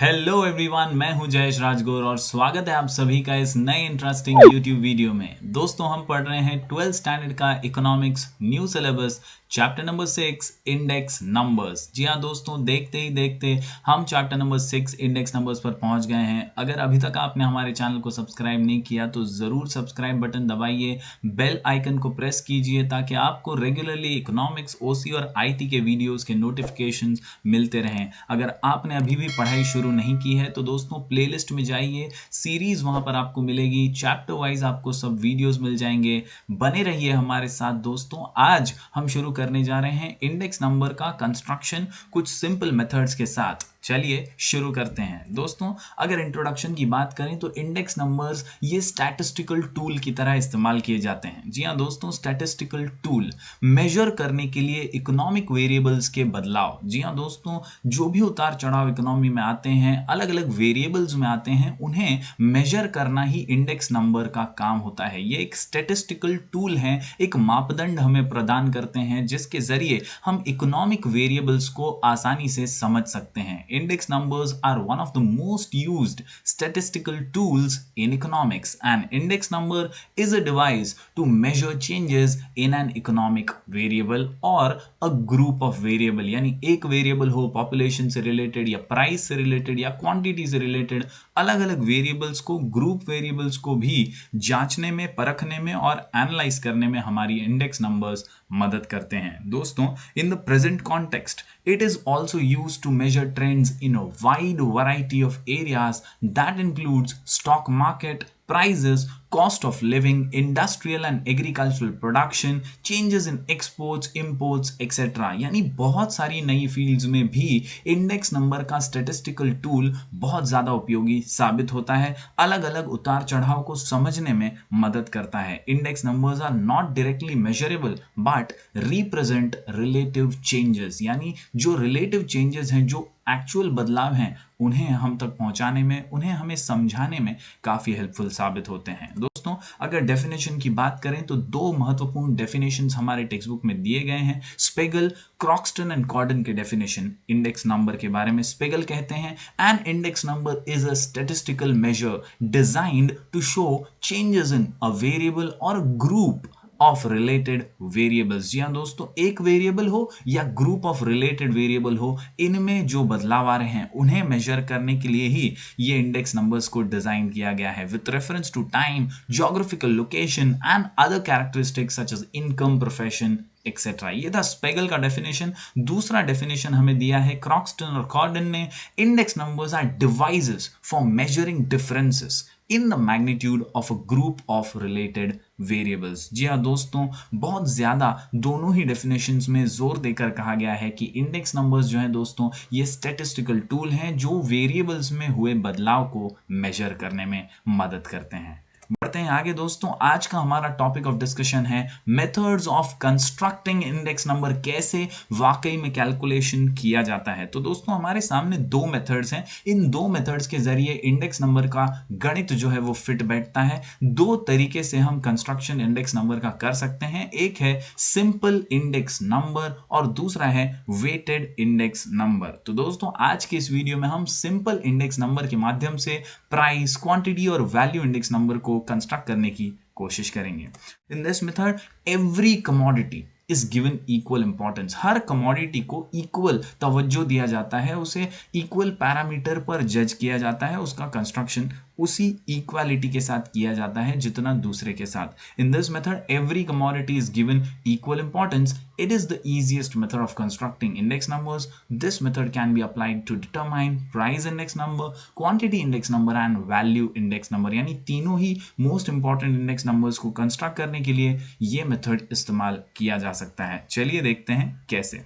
Hello everyone, मैं हूं जयेश राजगौर और स्वागत है आप सभी का इस नए इंटरेस्टिंग यूट्यूब वीडियो में। दोस्तों, हम पढ़ रहे हैं 12th स्टैंडर्ड का economics new syllabus chapter number 6 index numbers. जी हाँ दोस्तों, देखते ही देखते हम चैप्टर नंबर 6 इंडेक्स नंबर्स पर पहुंच गए हैं। अगर अभी तक आपने हमारे चैनल को सब्सक्राइब नहीं किया तो ज़रूर सब्सक्राइब बटन दबाइए, बेल आइकन को प्रेस कीजिए ताकि आपको रेगुलरली इकोनॉमिक्स, ओसी और आईटी के वीडियोज़ के नोटिफिकेशंस मिलते रहें। अगर आपने अभी भी पढ़ाई शुरू नहीं की है तो दोस्तों प्लेलिस्ट में जाइए, सीरीज वहां पर आपको मिलेगी, चैप्टर वाइज आपको सब वीडियोस मिल जाएंगे। बने रहिए हमारे साथ दोस्तों। आज हम शुरू करने जा रहे हैं इंडेक्स नंबर का कंस्ट्रक्शन कुछ सिंपल मेथड्स के साथ। चलिए शुरू करते हैं दोस्तों। अगर इंट्रोडक्शन की बात करें तो इंडेक्स नंबर्स ये स्टैटिस्टिकल टूल की तरह इस्तेमाल किए जाते हैं। जी हाँ दोस्तों, स्टैटिस्टिकल टूल मेजर करने के लिए इकोनॉमिक वेरिएबल्स के बदलाव। जी हाँ दोस्तों, जो भी उतार चढ़ाव इकोनॉमी में आते हैं, अलग अलग वेरिएबल्स में आते हैं, उन्हें मेजर करना ही इंडेक्स नंबर का काम होता है। ये एक स्टैटिस्टिकल टूल है, एक मापदंड हमें प्रदान करते हैं जिसके जरिए हम इकोनॉमिक वेरिएबल्स को आसानी से समझ सकते हैं। Index numbers are one of the most used statistical tools in economics. An index number is a device to measure changes in an economic variable or a group of variable। यानी एक variable हो population से related या price से related या quantity से related, अलग अलग वेरिएबल्स को, ग्रुप वेरिएबल्स को भी जांचने में, परखने में और एनालाइज करने में हमारी इंडेक्स नंबर्स मदद करते हैं। दोस्तों, in the present context it is also used to measure trends in a wide variety of areas that includes stock market, prices, cost of living, industrial and agricultural production, changes in exports, imports, etc. यानी बहुत सारी नई fields में भी index number का statistical tool बहुत ज़्यादा उपयोगी साबित होता है। अलग अलग उतार चढ़ाव को समझने में मदद करता है। Index numbers are not directly measurable but represent relative changes. यानी जो रिलेटिव चेंजेस हैं, जो एक्चुअल बदलाव हैं, उन्हें हम तक पहुंचाने में, उन्हें हमें समझाने में काफ़ी हेल्पफुल साबित होते हैं। दोस्तों, अगर डेफिनेशन की बात करें तो दो महत्वपूर्ण डेफिनेशंस हमारे टेक्स्ट बुक में दिए गए हैं। स्पेगल, क्रॉक्सटन एंड कॉर्डन के डेफिनेशन इंडेक्स नंबर के बारे में। स्पेगल कहते हैं an index number is a statistical measure designed to show changes in a variable और ग्रुप ऑफ रिलेटेड वेरिएबल्स। जी हाँ दोस्तों, एक वेरिएबल हो या ग्रुप ऑफ रिलेटेड वेरिएबल हो, इनमें जो बदलाव आ रहे हैं उन्हें मेजर करने के लिए ही ये इंडेक्स नंबर्स को डिजाइन किया गया है with reference to time, geographical location and other characteristics such as income, profession etcetera. ये था स्पेगल का डेफिनेशन। दूसरा डेफिनेशन हमें दिया है क्रॉक्सटन और कॉर्डन ने। Index numbers are devices for measuring differences in the magnitude of a group of related variables. जी हाँ दोस्तों, बहुत ज्यादा दोनों ही डेफिनेशंस में जोर देकर कहा गया है कि इंडेक्स नंबर्स जो है दोस्तों, ये स्टैटिस्टिकल टूल हैं जो वेरिएबल्स में हुए बदलाव को मेजर करने में मदद करते हैं। बढ़ते हैं आगे दोस्तों। आज का हमारा टॉपिक ऑफ डिस्कशन है methods of constructing index number. कैसे वाकई में कैलकुलेशन किया जाता है। तो दोस्तों, हमारे सामने दो मेथड्स हैं। इन दो मेथड्स के जरिए इंडेक्स नंबर का गणित जो है वो फिट बैठता है। दो तरीके से हम कंस्ट्रक्शन इंडेक्स नंबर का कर सकते हैं। एक है सिंपल इंडेक्स नंबर और दूसरा है वेटेड इंडेक्स नंबर। तो दोस्तों, आज के इस वीडियो में हम सिंपल इंडेक्स नंबर के माध्यम से प्राइस, क्वांटिटी और वैल्यू इंडेक्स नंबर को कंस्ट्रक्ट करने की कोशिश करेंगे। In this method every commodity is given equal importance. Her commodity को इक्वल तवज्जो दिया जाता है, उसे इक्वल पैरामीटर पर जज किया जाता है, उसका कंस्ट्रक्शन उसी इक्वालिटी के साथ किया जाता है जितना दूसरे के साथ। In this method every commodity is given equal importance. It is the easiest method of constructing index numbers. This method can be applied to determine price index number, quantity index number and value index number। यानी तीनों ही most important index numbers को construct करने के लिए ये method इस्तेमाल किया जा सकता है। चलिए देखते हैं कैसे।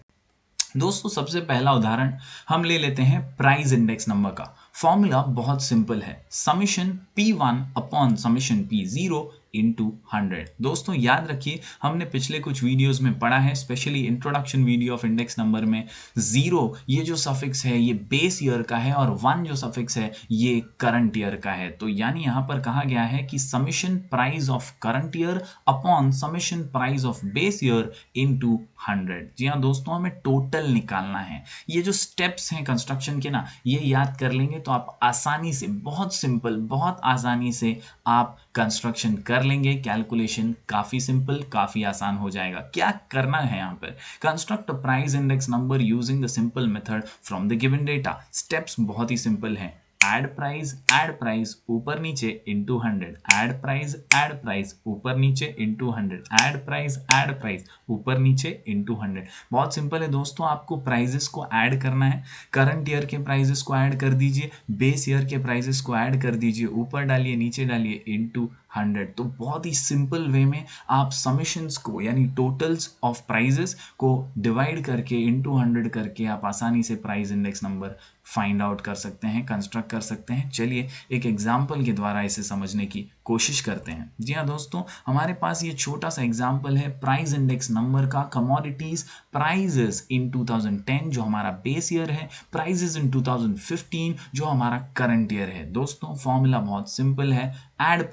दोस्तों, सबसे पहला उदाहरण हम ले लेते हैं प्राइस इंडेक्स नंबर का। फॉर्मूला बहुत सिंपल है, summation P1 upon summation P0 into 100। दोस्तों याद रखिए, हमने पिछले कुछ वीडियोस में पढ़ा है, specially introduction video of index number में, 0 ये जो सफिक्स है ये बेस ईयर का है और 1 जो सफिक्स है ये करंट ईयर का है। तो यानी यहां पर कहा गया है कि summation price of current year upon summation price of base year into 100। जी हाँ दोस्तों, हमें टोटल निकालना है। ये जो स्टेप्स हैं कंस्ट्रक्शन के ना, ये याद कर लेंगे तो आप आसानी से, बहुत सिंपल, बहुत आसानी से आप कंस्ट्रक्शन कर लेंगे। कैलकुलेशन काफी सिंपल, काफी आसान हो जाएगा। क्या करना है यहाँ पर, construct a price index number using the simple method from the given data. Steps बहुत ही सिंपल हैं। एड प्राइस ऊपर नीचे इंटू 100, एड प्राइस ऊपर नीचे इंटू 100, एड प्राइस ऊपर नीचे इंटू 100। बहुत सिंपल है दोस्तों, आपको प्राइजेस को ऐड करना है। करंट ईयर के प्राइजेस को ऐड कर दीजिए, बेस ईयर के प्राइजेस को ऐड कर दीजिए, ऊपर डालिए नीचे डालिए इंटू 100। तो बहुत ही सिंपल वे में आप समेशंस को यानी टोटल्स ऑफ प्राइजेस को डिवाइड करके इंटू 100 करके आप आसानी से price index number find out कर सकते हैं, कंस्ट्रक्ट कर सकते हैं। चलिए एक एग्जाम्पल के द्वारा इसे समझने की कोशिश करते हैं। जी हाँ दोस्तों, हमारे पास ये छोटा सा एग्जाम्पल है प्राइस इंडेक्स नंबर का। कमोडिटीज प्राइजेस इन 2010 जो हमारा बेस ईयर है, प्राइजेस इन 2015 जो हमारा करंट ईयर है। दोस्तों फॉर्मूला बहुत सिंपल है, एड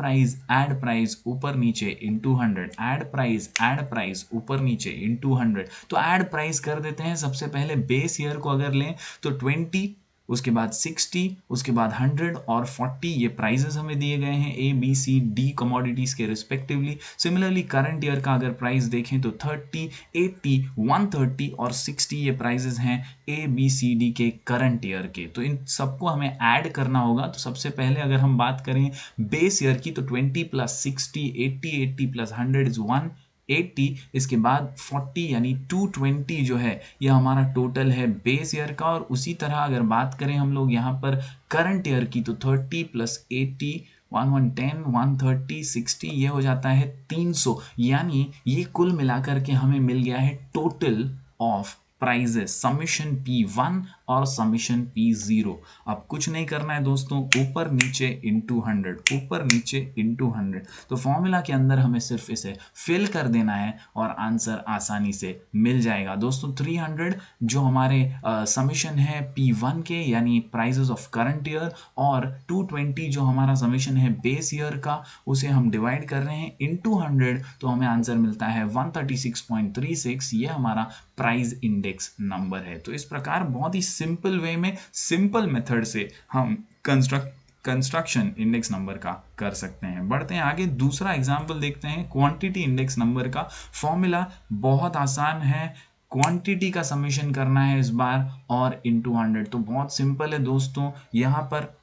प्राइस ऊपर नीचे इंटू 100, एड प्राइस ऊपर नीचे इंटू 100। तो एड प्राइस कर देते हैं। सबसे पहले बेस ईयर को अगर लें तो 20, उसके बाद 60, उसके बाद 100 और 40 ये प्राइजेस हमें दिए गए हैं A B C D commodities के रिस्पेक्टिवली। सिमिलरली करंट ईयर का अगर प्राइस देखें तो 30, 80, 130 और 60 ये प्राइजेस हैं ए बी सी डी के करंट ईयर के। तो इन सबको हमें ऐड करना होगा। तो सबसे पहले अगर हम बात करें बेस ईयर की तो 20 प्लस 60, 80 प्लस 100 इज 180, इसके बाद 40 यानी 220 जो है ये हमारा टोटल है बेस ईयर का। और उसी तरह अगर बात करें हम लोग यहाँ पर करंट ईयर की तो 30 प्लस 80, 110, 130, 60 ये हो जाता है 300। यानी ये कुल मिलाकर के हमें मिल गया है total of prices, summation P1 और समेशन P0। अब कुछ नहीं करना है दोस्तों, ऊपर नीचे इंटू 100, ऊपर नीचे इंटू 100। तो फॉर्मूला के अंदर हमें सिर्फ इसे फिल कर देना है और आंसर आसानी से मिल जाएगा। दोस्तों 300 जो हमारे समेशन है P1 के यानी प्राइजेस ऑफ करंट ईयर, और 220 जो हमारा समेशन है बेस ईयर का, उसे हम डिवाइड कर रहे हैं इंटू 100। तो हमें आंसर मिलता है 136.36। ये हमारा प्राइस इंडेक्स नंबर है। तो इस प्रकार बहुत ही सिंपल वे में, सिंपल मेथड से हम कंस्ट्रक्शन इंडेक्स नंबर का कर सकते हैं। बढ़ते हैं आगे, दूसरा एग्जांपल देखते हैं क्वांटिटी इंडेक्स नंबर का। फॉर्मूला बहुत आसान है, क्वांटिटी का समेशन करना है इस बार और इंटू 100। तो बहुत सिंपल है दोस्तों, यहाँ पर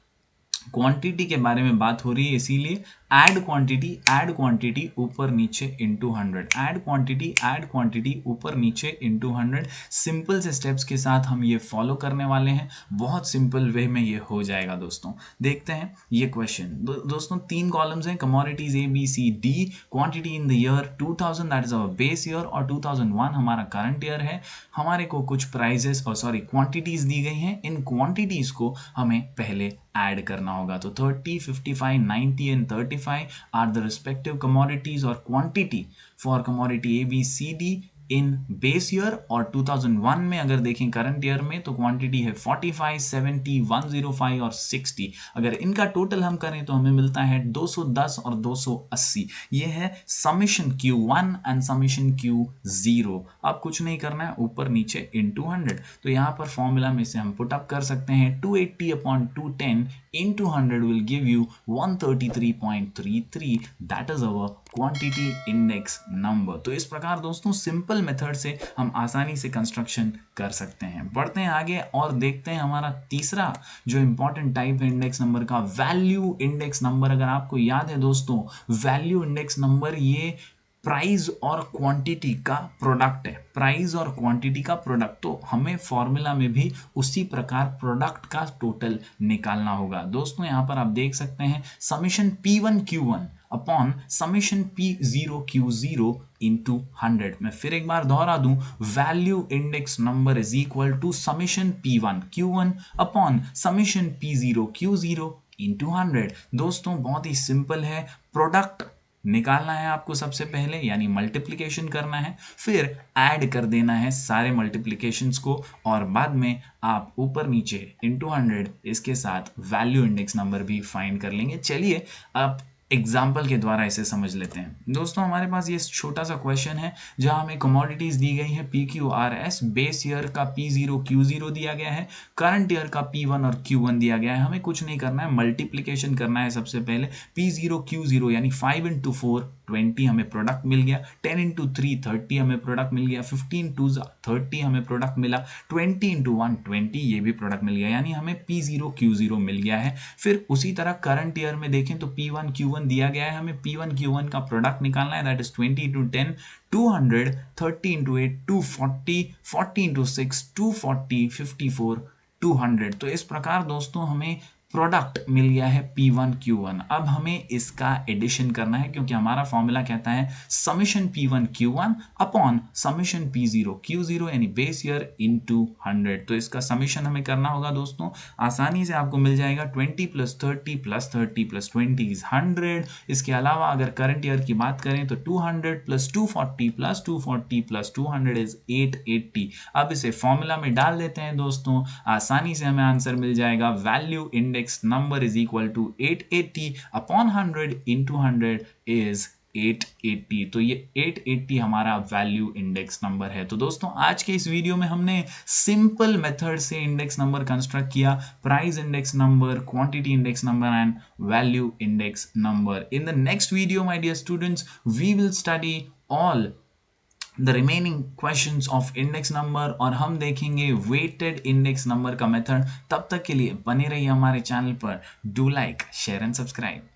क्वांटिटी के बारे में बात हो रही है इसीलिए ऐड क्वांटिटी ऊपर नीचे इंटू 100, ऐड क्वांटिटी ऊपर नीचे इंटू 100। सिंपल से स्टेप्स के साथ हम ये फॉलो करने वाले हैं, बहुत सिंपल वे में ये हो जाएगा। दोस्तों देखते हैं ये क्वेश्चन। दोस्तों 3 कॉलम्स हैं, commodities A B C D, quantity in the year 2000 that is our base year और 2001 हमारा करंट ईयर है। हमारे को कुछ प्राइजेस और क्वांटिटीज दी गई हैं। इन क्वांटिटीज को हमें पहले ऐड करना होगा। तो 30, 55, 90 and 35 are the respective commodities और quantity for commodity A B C D in base year. और 2001 में अगर देखें करंट ईयर में तो क्वांटिटी है 45, 70, 105 और 60। अगर इनका टोटल हम करें तो हमें मिलता है 210 और 280। ये है summation Q1 and summation Q0। अब कुछ नहीं करना है, ऊपर नीचे इंटू 100। तो यहाँ पर फॉर्मूला में से हम पुट अप कर सकते हैं 280 upon 210 into 100 will give you 133.33। that is our quantity index number। तो इस प्रकार दोस्तों सिंपल मेथड से हम आसानी से कंस्ट्रक्शन कर सकते हैं। बढ़ते हैं आगे और देखते हैं हमारा तीसरा जो इंपॉर्टेंट टाइप है इंडेक्स नंबर का, वैल्यू इंडेक्स नंबर। अगर आपको याद है दोस्तों, वैल्यू इंडेक्स नंबर ये प्राइस और क्वांटिटी का प्रोडक्ट है, प्राइस और क्वांटिटी का प्रोडक्ट। तो हमें फॉर्मूला में भी उसी प्रकार प्रोडक्ट का टोटल निकालना होगा। दोस्तों यहाँ पर आप देख सकते हैं summation P1 Q1 upon summation P0 Q0 into 100। मैं फिर एक बार दोहरा दूं, value index number is equal to summation P1 Q1 upon summation P0 Q0 into 100। दोस्तों बहुत ही सिंपल है, प्रोडक्ट निकालना है आपको सबसे पहले, यानी मल्टीप्लिकेशन करना है, फिर ऐड कर देना है सारे मल्टीप्लिकेशंस को, और बाद में आप ऊपर नीचे इंटू 100 इसके साथ वैल्यू इंडेक्स नंबर भी फाइंड कर लेंगे। चलिए आप एग्जाम्पल के द्वारा इसे समझ लेते हैं। दोस्तों हमारे पास ये छोटा सा क्वेश्चन है जहां हमें कमोडिटीज दी गई है PQRS, बेस ईयर का P0 Q0 दिया गया है, करंट ईयर का P1 और Q1 दिया गया है। हमें कुछ नहीं करना है, मल्टीप्लिकेशन करना है सबसे पहले। P0 Q0 यानी 5 इंटू 4 20 हमें प्रोडक्ट मिल गया, 10 इंटू 3 30 हमें प्रोडक्ट मिल गया, 15 टू 30 हमें प्रोडक्ट मिला, 20 इंटू 1 20 ये भी प्रोडक्ट मिल गया, यानी हमें P0 Q0 मिल गया है। फिर उसी तरह करंट ईयर में देखें तो P1 Q1 दिया गया है, हमें P1 Q1 का प्रोडक्ट निकालना है, that is 20 into 10 200, 30 into 8 240, 40 into 6 240, 54 200। तो इस प्रकार दोस्तों हमें प्रोडक्ट मिल गया है P1 Q1। अब हमें इसका एडिशन करना है, क्योंकि हमारा फॉर्मूला कहता है summation P1 Q1 upon summation P0 Q0 यानी बेस ईयर इनटू 100। तो इसका समेशन हमें करना होगा दोस्तों, आसानी से आपको मिल जाएगा 20 प्लस 30 प्लस 30 प्लस 20 इज 100। इसके अलावा अगर करंट ईयर की बात करें तो 200 प्लस 240 प्लस 240 प्लस 200 इज 880। अब इसे फॉर्मूला में डाल देते हैं दोस्तों, आसानी से हमें आंसर मिल जाएगा, value index number is equal to 880 upon 100 into 100 is 880। तो ये 880 हमारा वैल्यू इंडेक्स नंबर है। तो दोस्तों आज के इस वीडियो में हमने सिंपल मेथड से इंडेक्स नंबर कंस्ट्रक्ट किया, price index number, quantity index number and value index number. In the next video my dear students we will study all the remaining questions of index number, और हम देखेंगे weighted index number का method. तब तक के लिए बने रहिए हमारे चैनल पर। Do like, share and subscribe.